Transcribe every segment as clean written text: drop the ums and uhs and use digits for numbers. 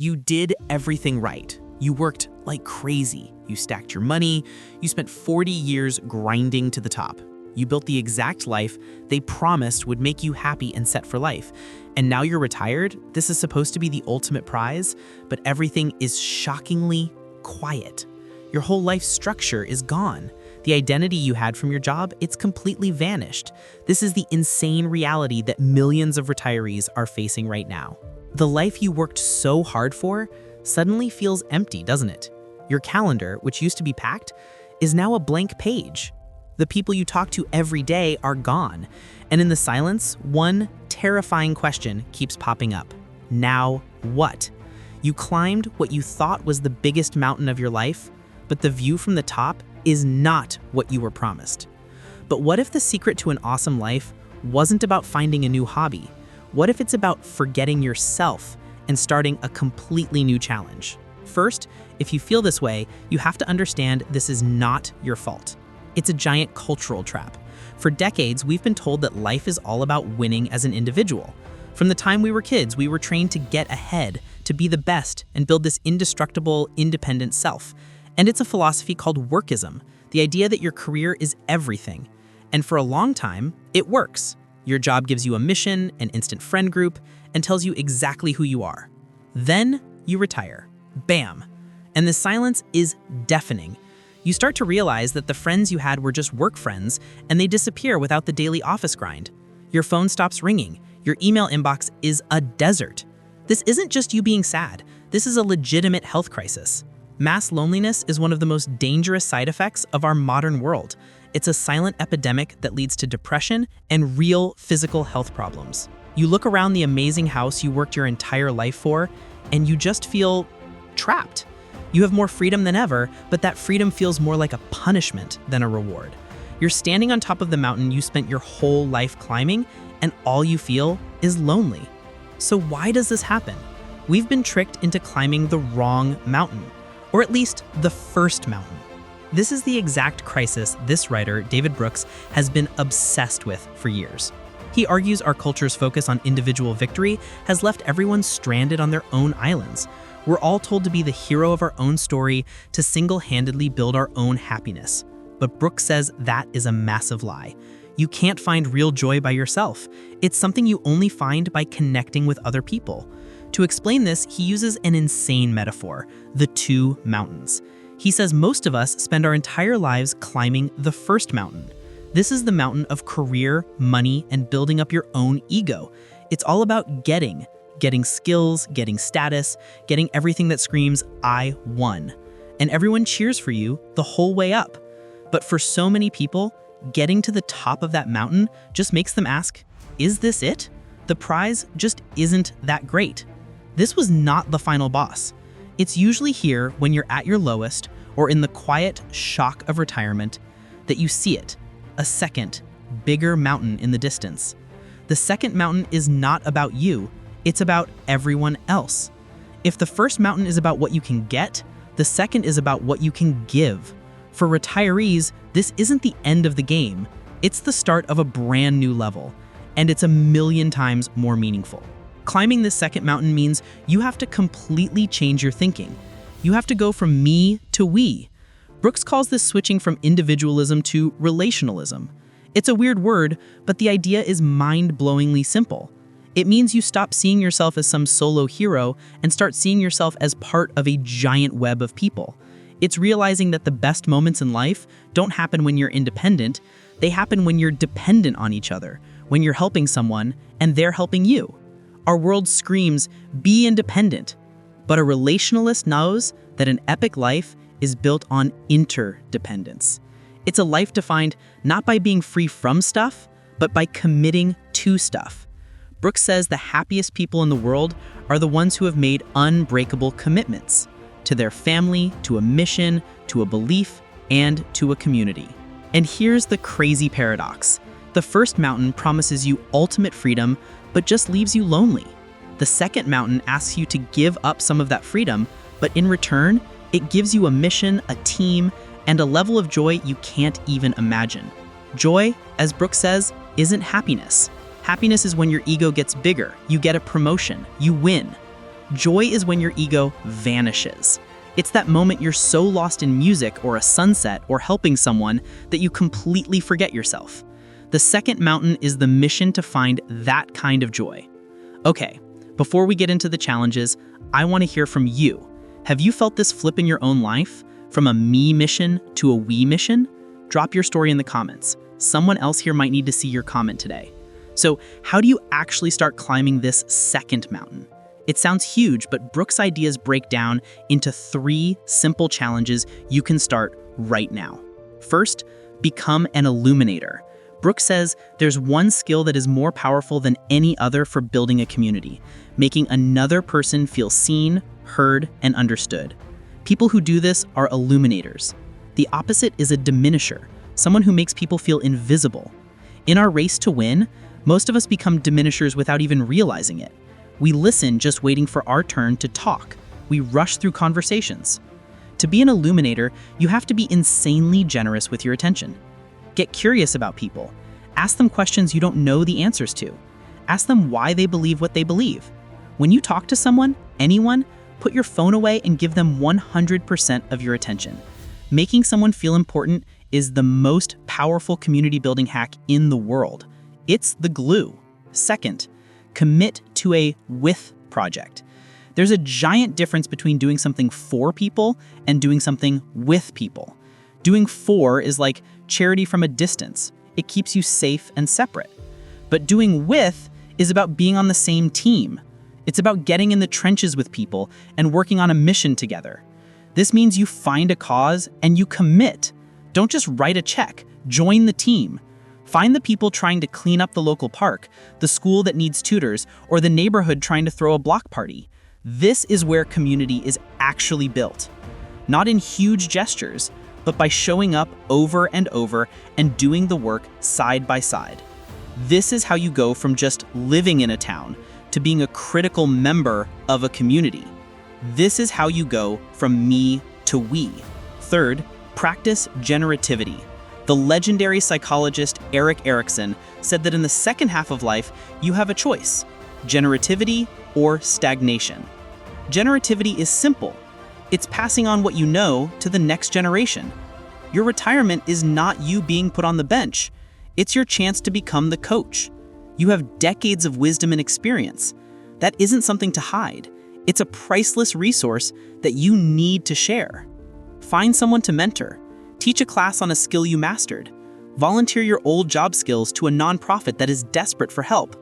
You did everything right. You worked like crazy. You stacked your money. You spent 40 years grinding to the top. You built the exact life they promised would make you happy and set for life. And now you're retired. This is supposed to be the ultimate prize, but everything is shockingly quiet. Your whole life structure is gone. The identity you had from your job, it's completely vanished. This is the insane reality that millions of retirees are facing right now. The life you worked so hard for suddenly feels empty, doesn't it? Your calendar, which used to be packed, is now a blank page. The people you talk to every day are gone. And in the silence, one terrifying question keeps popping up. Now what? You climbed what you thought was the biggest mountain of your life, but the view from the top is not what you were promised. But what if the secret to an awesome life wasn't about finding a new hobby? What if it's about forgetting yourself and starting a completely new challenge? First, if you feel this way, you have to understand this is not your fault. It's a giant cultural trap. For decades, we've been told that life is all about winning as an individual. From the time we were kids, we were trained to get ahead, to be the best, and build this indestructible, independent self. And it's a philosophy called workism, the idea that your career is everything. And for a long time, it works. Your job gives you a mission, an instant friend group, and tells you exactly who you are. Then you retire. Bam! And the silence is deafening. You start to realize that the friends you had were just work friends, and they disappear without the daily office grind. Your phone stops ringing. Your email inbox is a desert. This isn't just you being sad. This is a legitimate health crisis. Mass loneliness is one of the most dangerous side effects of our modern world. It's a silent epidemic that leads to depression and real physical health problems. You look around the amazing house you worked your entire life for, and you just feel trapped. You have more freedom than ever, but that freedom feels more like a punishment than a reward. You're standing on top of the mountain you spent your whole life climbing, and all you feel is lonely. So why does this happen? We've been tricked into climbing the wrong mountain, or at least the first mountain. This is the exact crisis this writer, David Brooks, has been obsessed with for years. He argues our culture's focus on individual victory has left everyone stranded on their own islands. We're all told to be the hero of our own story, to single-handedly build our own happiness. But Brooks says that is a massive lie. You can't find real joy by yourself. It's something you only find by connecting with other people. To explain this, he uses an insane metaphor, the two mountains. He says most of us spend our entire lives climbing the first mountain. This is the mountain of career, money, and building up your own ego. It's all about getting skills, getting status, getting everything that screams, I won. And everyone cheers for you the whole way up. But for so many people, getting to the top of that mountain just makes them ask, is this it? The prize just isn't that great. This was not the final boss. It's usually here when you're at your lowest or in the quiet shock of retirement that you see it, a second, bigger mountain in the distance. The second mountain is not about you, it's about everyone else. If the first mountain is about what you can get, the second is about what you can give. For retirees, this isn't the end of the game, it's the start of a brand new level, and it's a million times more meaningful. Climbing this second mountain means you have to completely change your thinking. You have to go from me to we. Brooks calls this switching from individualism to relationalism. It's a weird word, but the idea is mind-blowingly simple. It means you stop seeing yourself as some solo hero and start seeing yourself as part of a giant web of people. It's realizing that the best moments in life don't happen when you're independent, they happen when you're dependent on each other, when you're helping someone and they're helping you. Our world screams, be independent, but a relationalist knows that an epic life is built on interdependence. It's a life defined not by being free from stuff, but by committing to stuff. Brooks says the happiest people in the world are the ones who have made unbreakable commitments to their family, to a mission, to a belief, and to a community. And here's the crazy paradox. The first mountain promises you ultimate freedom, but just leaves you lonely. The second mountain asks you to give up some of that freedom, but in return, it gives you a mission, a team, and a level of joy you can't even imagine. Joy, as Brooks says, isn't happiness. Happiness is when your ego gets bigger, you get a promotion, you win. Joy is when your ego vanishes. It's that moment you're so lost in music or a sunset or helping someone that you completely forget yourself. The second mountain is the mission to find that kind of joy. Okay, before we get into the challenges, I want to hear from you. Have you felt this flip in your own life? From a me mission to a we mission? Drop your story in the comments. Someone else here might need to see your comment today. So, how do you actually start climbing this second mountain? It sounds huge, but Brooke's ideas break down into 3 simple challenges you can start right now. First, become an illuminator. Brooke says there's one skill that is more powerful than any other for building a community, making another person feel seen, heard, and understood. People who do this are illuminators. The opposite is a diminisher, someone who makes people feel invisible. In our race to win, most of us become diminishers without even realizing it. We listen just waiting for our turn to talk. We rush through conversations. To be an illuminator, you have to be insanely generous with your attention. Get curious about people. Ask them questions you don't know the answers to. Ask them why they believe what they believe. When you talk to someone, anyone, put your phone away and give them 100% of your attention. Making someone feel important is the most powerful community building hack in the world. It's the glue. Second, commit to a with project. There's a giant difference between doing something for people and doing something with people. Doing for is like charity from a distance. It keeps you safe and separate. But doing with is about being on the same team. It's about getting in the trenches with people and working on a mission together. This means you find a cause and you commit. Don't just write a check, join the team. Find the people trying to clean up the local park, the school that needs tutors, or the neighborhood trying to throw a block party. This is where community is actually built. Not in huge gestures, but by showing up over and over and doing the work side by side. This is how you go from just living in a town to being a critical member of a community. This is how you go from me to we. Third, practice generativity. The legendary psychologist Erik Erikson said that in the second half of life, you have a choice: generativity or stagnation. Generativity is simple. It's passing on what you know to the next generation. Your retirement is not you being put on the bench. It's your chance to become the coach. You have decades of wisdom and experience. That isn't something to hide. It's a priceless resource that you need to share. Find someone to mentor. Teach a class on a skill you mastered. Volunteer your old job skills to a nonprofit that is desperate for help.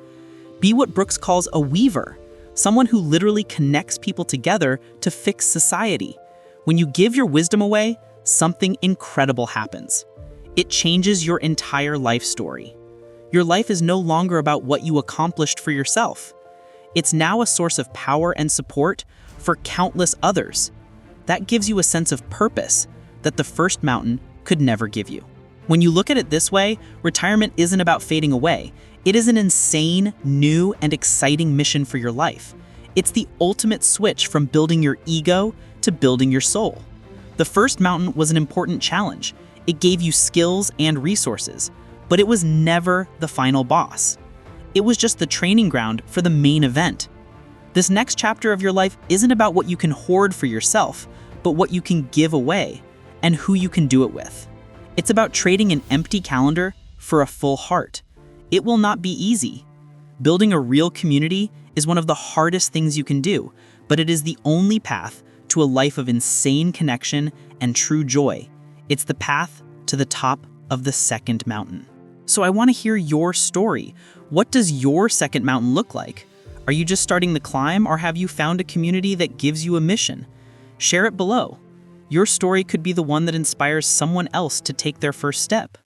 Be what Brooks calls a weaver, someone who literally connects people together to fix society. When you give your wisdom away, something incredible happens. It changes your entire life story. Your life is no longer about what you accomplished for yourself. It's now a source of power and support for countless others. That gives you a sense of purpose that the first mountain could never give you. When you look at it this way, retirement isn't about fading away. It is an insane, new, and exciting mission for your life. It's the ultimate switch from building your ego to building your soul. The first mountain was an important challenge. It gave you skills and resources, but it was never the final boss. It was just the training ground for the main event. This next chapter of your life isn't about what you can hoard for yourself, but what you can give away and who you can do it with. It's about trading an empty calendar for a full heart. It will not be easy. Building a real community is one of the hardest things you can do, but it is the only path to a life of insane connection and true joy. It's the path to the top of the second mountain. So I want to hear your story. What does your second mountain look like? Are you just starting the climb, or have you found a community that gives you a mission? Share it below. Your story could be the one that inspires someone else to take their first step.